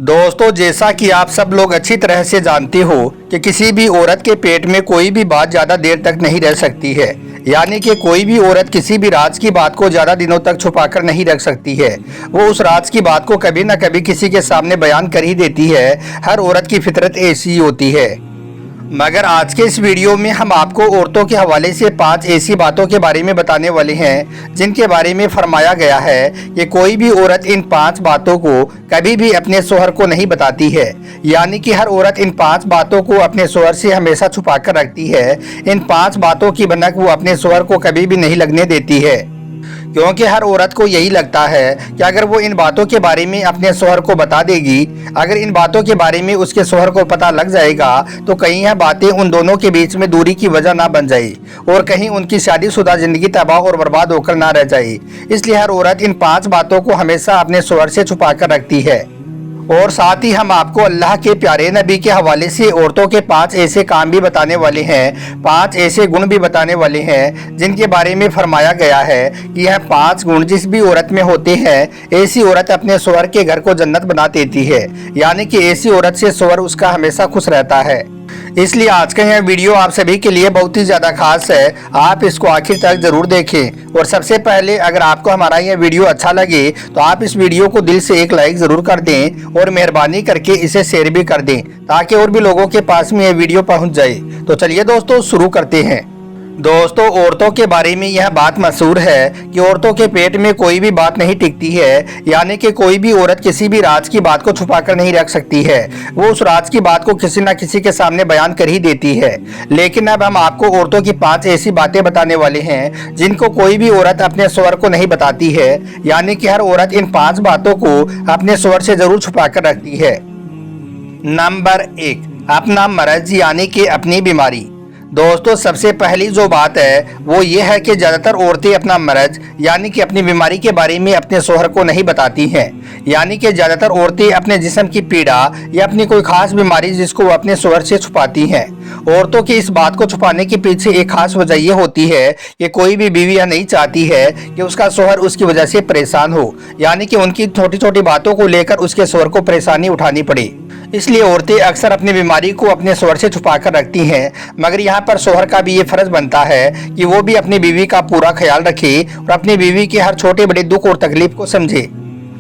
दोस्तों, जैसा कि आप सब लोग अच्छी तरह से जानते हो कि किसी भी औरत के पेट में कोई भी बात ज़्यादा देर तक नहीं रह सकती है। यानी कि कोई भी औरत किसी भी राज की बात को ज़्यादा दिनों तक छुपाकर नहीं रख सकती है। वो उस राज की बात को कभी ना कभी किसी के सामने बयान कर ही देती है। हर औरत की फितरत ऐसी ही होती है। मगर आज के इस वीडियो में हम आपको औरतों के हवाले से 5 ऐसी बातों के बारे में बताने वाले हैं जिनके बारे में फरमाया गया है कि कोई भी औरत इन 5 बातों को कभी भी अपने शोहर को नहीं बताती है। यानी कि हर औरत इन 5 बातों को अपने शोहर से हमेशा छुपा कर रखती है। इन 5 बातों की भनक वो अपने शोहर को कभी भी नहीं लगने देती है, क्योंकि हर औरत को यही लगता है कि अगर वो इन बातों के बारे में अपने शोहर को बता देगी, अगर इन बातों के बारे में उसके शोहर को पता लग जाएगा तो कहीं यह बातें उन दोनों के बीच में दूरी की वजह ना बन जाए और कहीं उनकी शादीशुदा जिंदगी तबाह और बर्बाद होकर ना रह जाए। इसलिए हर औरत इन 5 बातों को हमेशा अपने शोहर से छुपा कर रखती है। और साथ ही हम आपको अल्लाह के प्यारे नबी के हवाले से औरतों के 5 ऐसे काम भी बताने वाले हैं, 5 ऐसे गुण भी बताने वाले हैं जिनके बारे में फरमाया गया है कि यह 5 गुण जिस भी औरत में होते हैं, ऐसी औरत अपने शोहर के घर को जन्नत बना देती है। यानी कि ऐसी औरत से शोहर उसका हमेशा खुश रहता है। इसलिए आज का यह वीडियो आप सभी के लिए बहुत ही ज़्यादा खास है। आप इसको आखिर तक जरूर देखें। और सबसे पहले, अगर आपको हमारा यह वीडियो अच्छा लगे तो आप इस वीडियो को दिल से एक लाइक जरूर कर दें और मेहरबानी करके इसे शेयर भी कर दें ताकि और भी लोगों के पास में यह वीडियो पहुंच जाए। तो चलिए दोस्तों, शुरू करते हैं। दोस्तों, औरतों के बारे में यह बात मशहूर है कि औरतों के पेट में कोई भी बात नहीं टिकती है। यानी कि कोई भी औरत किसी भी राज की बात को छुपाकर नहीं रख सकती है। वो उस राज की बात को किसी न किसी के सामने बयान कर ही देती है। लेकिन अब हम आपको औरतों की 5 ऐसी बातें बताने वाले हैं जिनको कोई भी औरत अपने शोहर को नहीं बताती है। यानी कि हर औरत इन 5 बातों को अपने शोहर से जरूर छुपा कर रखती है। नंबर 1, अपना मर्ज यानी कि अपनी बीमारी। दोस्तों, सबसे पहली जो बात है वो ये है कि ज़्यादातर औरतें अपना मर्ज यानी कि अपनी बीमारी के बारे में अपने शोहर को नहीं बताती हैं। यानी कि ज़्यादातर औरतें अपने जिस्म की पीड़ा या अपनी कोई खास बीमारी जिसको वो अपने शोहर से छुपाती हैं। औरतों की इस बात को छुपाने के पीछे एक खास वजह ये होती है कि कोई भी बीवी यह नहीं चाहती है कि उसका शोहर उसकी वजह से परेशान हो। यानी कि उनकी छोटी छोटी बातों को लेकर उसके शोहर को परेशानी उठानी पड़े। इसलिए औरतें अक्सर अपनी बीमारी को अपने शोहर से छुपा कर रखती हैं। मगर यहाँ पर शोहर का भी ये फर्ज बनता है कि वो भी अपनी बीवी का पूरा ख्याल रखे और अपनी बीवी के हर छोटे बड़े दुख और तकलीफ को समझे।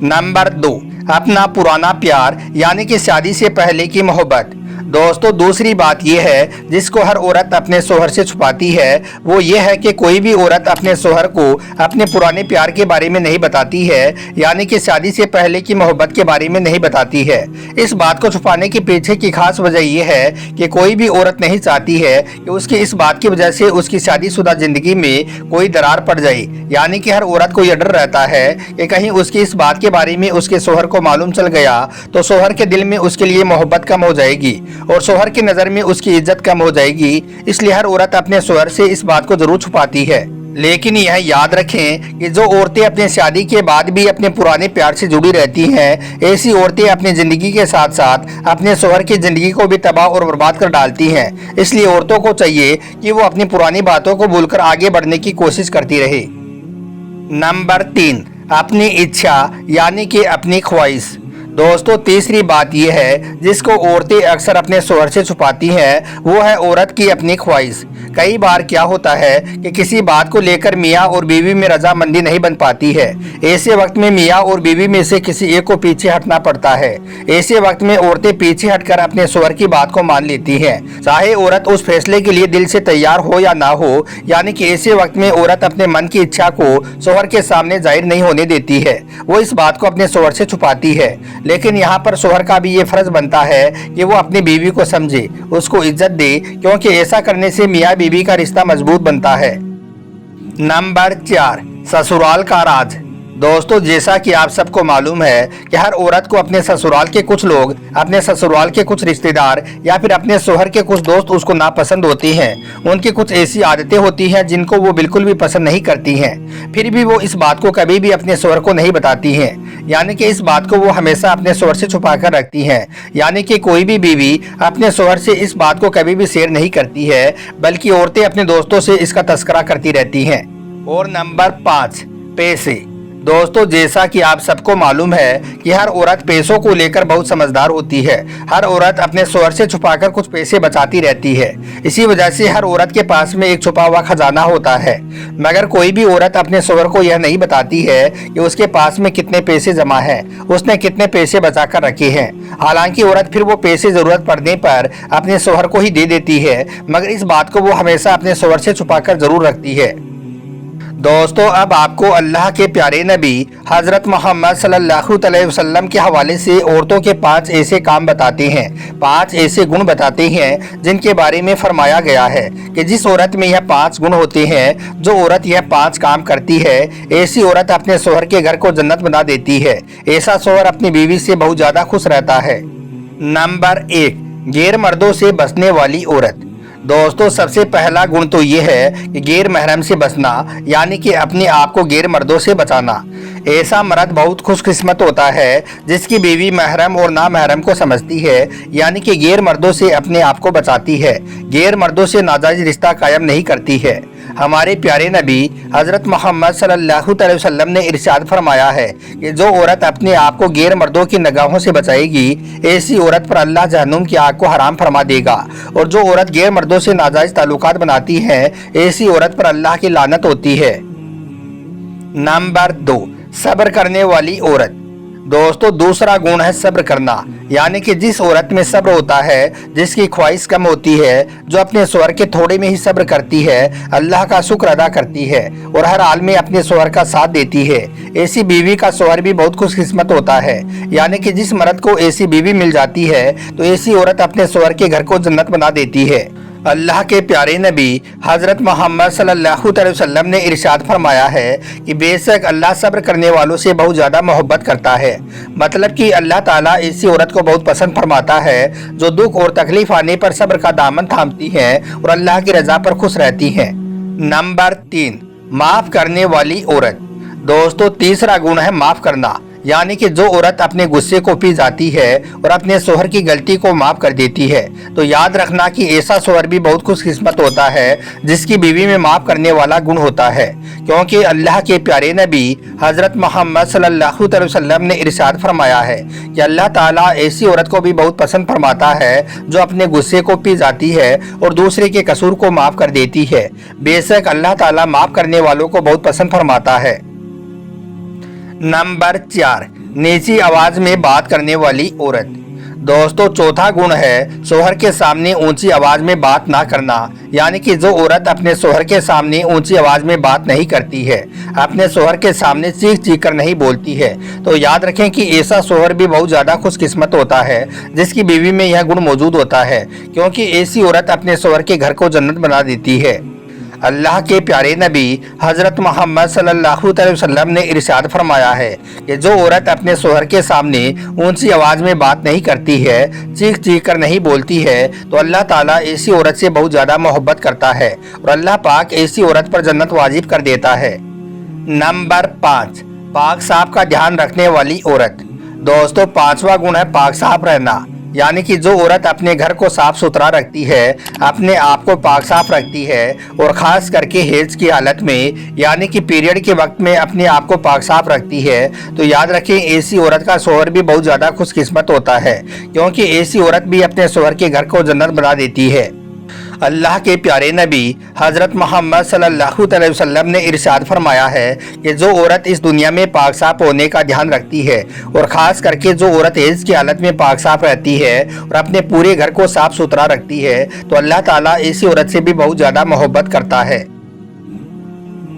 नंबर 2, अपना पुराना प्यार यानी कि शादी से पहले की मोहब्बत। दोस्तों, दूसरी बात यह है जिसको हर औरत अपने शोहर से छुपाती है वो ये है कि कोई भी औरत अपने शोहर को अपने पुराने प्यार के बारे में नहीं बताती है। यानी कि शादी से पहले की मोहब्बत के बारे में नहीं बताती है। इस बात को छुपाने के पीछे की खास वजह यह है कि कोई भी औरत नहीं चाहती है कि उसकी इस बात की वजह से उसकी शादीशुदा जिंदगी में कोई दरार पड़ जाए। यानी कि हर औरत को यह डर रहता है कि कहीं उसकी इस बात के बारे में उसके शोहर को मालूम चल गया तो शोहर के दिल में उसके लिए मोहब्बत कम हो जाएगी और शोहर की नज़र में उसकी इज्जत कम हो जाएगी। इसलिए हर औरत अपने शोहर से इस बात को जरूर छुपाती है। लेकिन यह याद रखें कि जो औरतें अपने शादी के बाद भी अपने पुराने प्यार से जुड़ी रहती हैं, ऐसी औरतें अपनी जिंदगी के साथ साथ अपने शोहर की जिंदगी को भी तबाह और बर्बाद कर डालती हैं। इसलिए औरतों को चाहिए कि वो अपनी पुरानी बातों को भूलकर आगे बढ़ने की कोशिश करती रहे। नंबर 3, अपनी इच्छा यानी कि अपनी ख्वाहिश। दोस्तों, तीसरी बात यह है जिसको औरतें अक्सर अपने शोहर से छुपाती हैं वो है औरत की अपनी ख्वाहिश। कई बार क्या होता है कि किसी बात को लेकर मियाँ और बीवी में रजामंदी नहीं बन पाती है। ऐसे वक्त में मियाँ और बीवी में से किसी एक को पीछे हटना पड़ता है। ऐसे वक्त में औरतें पीछे हटकर अपने शोहर की बात को मान लेती हैं, चाहे औरत उस फैसले के लिए दिल से तैयार हो या ना हो। यानी कि ऐसे वक्त में औरत अपने मन की इच्छा को शोहर के सामने जाहिर नहीं होने देती है, वो इस बात को अपने शोहर से छुपाती है। लेकिन यहाँ पर शोहर का भी ये फर्ज बनता है कि वो अपनी बीवी को समझे, उसको इज्जत दे, क्योंकि ऐसा करने से मियाँ बीवी का रिश्ता मजबूत बनता है। नंबर 4, ससुराल का राज। दोस्तों, जैसा कि आप सबको मालूम है कि हर औरत को अपने ससुराल के कुछ लोग, अपने ससुराल के कुछ रिश्तेदार या फिर अपने शोहर के कुछ दोस्त उसको नापसंद होते हैं। उनकी कुछ ऐसी आदतें होती हैं जिनको वो बिल्कुल भी पसंद नहीं करती हैं। फिर भी वो इस बात को कभी भी अपने शोहर को नहीं बताती हैं। यानी कि इस बात को वो हमेशा अपने शोहर से छुपा कर रखती हैं। यानी कि कोई भी बीवी अपने शोहर से इस बात को कभी भी शेयर नहीं करती है, बल्कि औरतें अपने दोस्तों से इसका तस्करा करती रहती हैं। और नंबर 5, पैसे। दोस्तों, जैसा कि आप सबको मालूम है कि हर औरत पैसों को लेकर बहुत समझदार होती है। हर औरत अपने शौहर से छुपाकर कुछ पैसे बचाती रहती है। इसी वजह से हर औरत के पास में एक छुपा हुआ खजाना होता है। मगर कोई भी औरत अपने शौहर को यह नहीं बताती है कि उसके पास में कितने पैसे जमा है, उसने कितने पैसे बचा कर रखे हैं। हालांकि औरत फिर वो पैसे जरूरत पड़ने पर अपने शौहर को ही दे देती है, मगर इस बात को वो हमेशा अपने शौहर से छुपाकर जरूर रखती है। दोस्तों, अब आपको अल्लाह के प्यारे नबी हजरत मोहम्मद सल्लल्लाहु अलैहि वसल्लम के हवाले से औरतों के 5 ऐसे काम बताते हैं, 5 ऐसे गुण बताते हैं जिनके बारे में फरमाया गया है कि जिस औरत में यह 5 गुण होते हैं, जो औरत यह 5 काम करती है, ऐसी औरत अपने शौहर के घर को जन्नत बना देती है। ऐसा शौहर अपनी बीवी से बहुत ज़्यादा खुश रहता है। नंबर 1, गैर मर्दों से बचने वाली औरत। दोस्तों, सबसे पहला गुण तो ये है कि गैर महरम से बचना, यानी कि अपने आप को गैर मर्दों से बचाना। ऐसा मर्द बहुत खुशकिस्मत होता है जिसकी बीवी महरम और ना महरम को समझती है, यानी कि गैर मर्दों से अपने आप को बचाती है, गैर मर्दों से नाजायज रिश्ता कायम नहीं करती है। हमारे प्यारे नबी हजरत मोहम्मद सल्लल्लाहु अलैहि वसल्लम ने इरशाद फरमाया है कि जो औरत अपने आप को गैर मर्दों की निगाहों से बचाएगी, ऐसी औरत पर अल्लाह जहन्नुम की आग को हराम फरमा देगा। और जो औरत गैर मर्दों से नाजायज ताल्लुकात बनाती है, ऐसी औरत पर अल्लाह की लानत होती है। नंबर 2, सब्र करने वाली औरत। दोस्तों, दूसरा गुण है सब्र करना, यानी कि जिस औरत में सब्र होता है, जिसकी ख्वाहिश कम होती है, जो अपने शौहर के थोड़े में ही सब्र करती है, अल्लाह का शुक्र अदा करती है और हर हाल में अपने शौहर का साथ देती है, ऐसी बीवी का शौहर भी बहुत खुशकिस्मत होता है। यानी कि जिस मर्द को ऐसी बीवी मिल जाती है, तो ऐसी औरत अपने शौहर के घर को जन्नत बना देती है। अल्लाह के प्यारे नबी हजरत मोहम्मद सल्लल्लाहु अलैहि वसल्लम ने इरशाद फरमाया है कि बेशक अल्लाह सब्र करने वालों से बहुत ज़्यादा मोहब्बत करता है। मतलब कि अल्लाह ताला ऐसी औरत को बहुत पसंद फरमाता है जो दुख और तकलीफ आने पर सब्र का दामन थामती है और अल्लाह की रजा पर खुश रहती है। नंबर 3, माफ़ करने वाली औरत। दोस्तों, तीसरा गुण है माफ़ करना, यानी कि जो औरत अपने गुस्से को पी जाती है और अपने शौहर की गलती को माफ कर देती है, तो याद रखना कि ऐसा शौहर भी बहुत खुशकिस्मत होता है जिसकी बीवी में माफ करने वाला गुण होता है। क्योंकि अल्लाह के प्यारे नबी हजरत मोहम्मद सल्लल्लाहु अलैहि वसल्लम ने इरशाद फरमाया है कि अल्लाह ताला ऐसी औरत को भी बहुत पसंद फरमाता है जो अपने गुस्से को पी जाती है और दूसरे के कसूर को माफ कर देती है। बेशक अल्लाह ताला माफ करने वालों को बहुत पसंद फरमाता है। नंबर 4, नीची आवाज में बात करने वाली औरत। दोस्तों, चौथा गुण है शौहर के सामने ऊंची आवाज में बात ना करना, यानी कि जो औरत अपने शौहर के सामने ऊंची आवाज में बात नहीं करती है, अपने शौहर के सामने चीख चीख कर नहीं बोलती है, तो याद रखें कि ऐसा शौहर भी बहुत ज़्यादा खुशकिस्मत होता है जिसकी बीवी में यह गुण मौजूद होता है। क्योंकि ऐसी औरत अपने शौहर के घर को जन्नत बना देती है। अल्लाह के प्यारे नबी हजरत मोहम्मद सल्लल्लाहु अलैहि वसल्लम ने इरशाद फरमाया है कि जो औरत अपने शौहर के सामने ऊंची आवाज़ में बात नहीं करती है, चीख चीख कर नहीं बोलती है, तो अल्लाह ताला ऐसी औरत से बहुत ज़्यादा मोहब्बत करता है और अल्लाह पाक ऐसी औरत पर जन्नत वाजिब कर देता है। नंबर 5, पाक साफ का ध्यान रखने वाली औरत। दोस्तों, 5वां गुण है पाक साफ रहना, यानी कि जो औरत अपने घर को साफ सुथरा रखती है, अपने आप को पाक साफ रखती है और ख़ास करके हैज़ की हालत में, यानी कि पीरियड के वक्त में अपने आप को पाक साफ रखती है, तो याद रखें ऐसी औरत का शौहर भी बहुत ज़्यादा खुशकिस्मत होता है। क्योंकि ऐसी औरत भी अपने शौहर के घर को जन्नत बना देती है। अल्लाह के प्यारे नबी हजरत मोहम्मद सल्लल्लाहु अलैहि वसल्लम ने इरशाद फरमाया है कि जो औरत इस दुनिया में पाक साफ होने का ध्यान रखती है और ख़ास करके जो औरत हैज़ की हालत में पाक साफ रहती है और अपने पूरे घर को साफ सुथरा रखती है, तो अल्लाह ताला ऐसी औरत से भी बहुत ज़्यादा मोहब्बत करता है।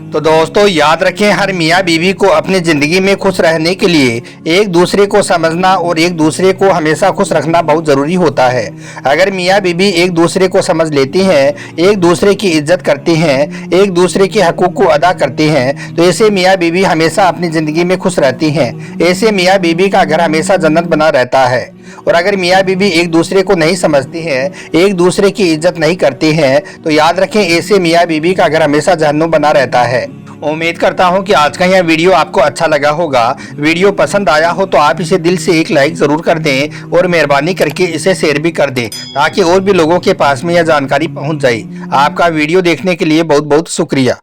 तो दोस्तों, याद रखें हर मियाँ बीवी को अपनी ज़िंदगी में खुश रहने के लिए एक दूसरे को समझना और एक दूसरे को हमेशा खुश रखना बहुत ज़रूरी होता है। अगर मियाँ बीवी एक दूसरे को समझ लेती हैं, एक दूसरे की इज्जत करते हैं, एक दूसरे के हकूक़ को अदा करते हैं, तो ऐसे मियाँ बीवी हमेशा अपनी ज़िंदगी में खुश रहती हैं। ऐसे मियाँ बीवी का घर हमेशा जन्नत बना रहता है। और अगर मियाँ बीवी एक दूसरे को नहीं समझते हैं, एक दूसरे की इज्जत नहीं करते हैं, तो याद रखें ऐसे मियाँ बीवी का घर हमेशा जहन्नुम बना रहता है। उम्मीद करता हूं कि आज का यह वीडियो आपको अच्छा लगा होगा। वीडियो पसंद आया हो तो आप इसे दिल से एक लाइक ज़रूर कर दें और मेहरबानी करके इसे शेयर भी कर दें ताकि और भी लोगों के पास में यह जानकारी पहुंच जाए। आपका वीडियो देखने के लिए बहुत बहुत शुक्रिया।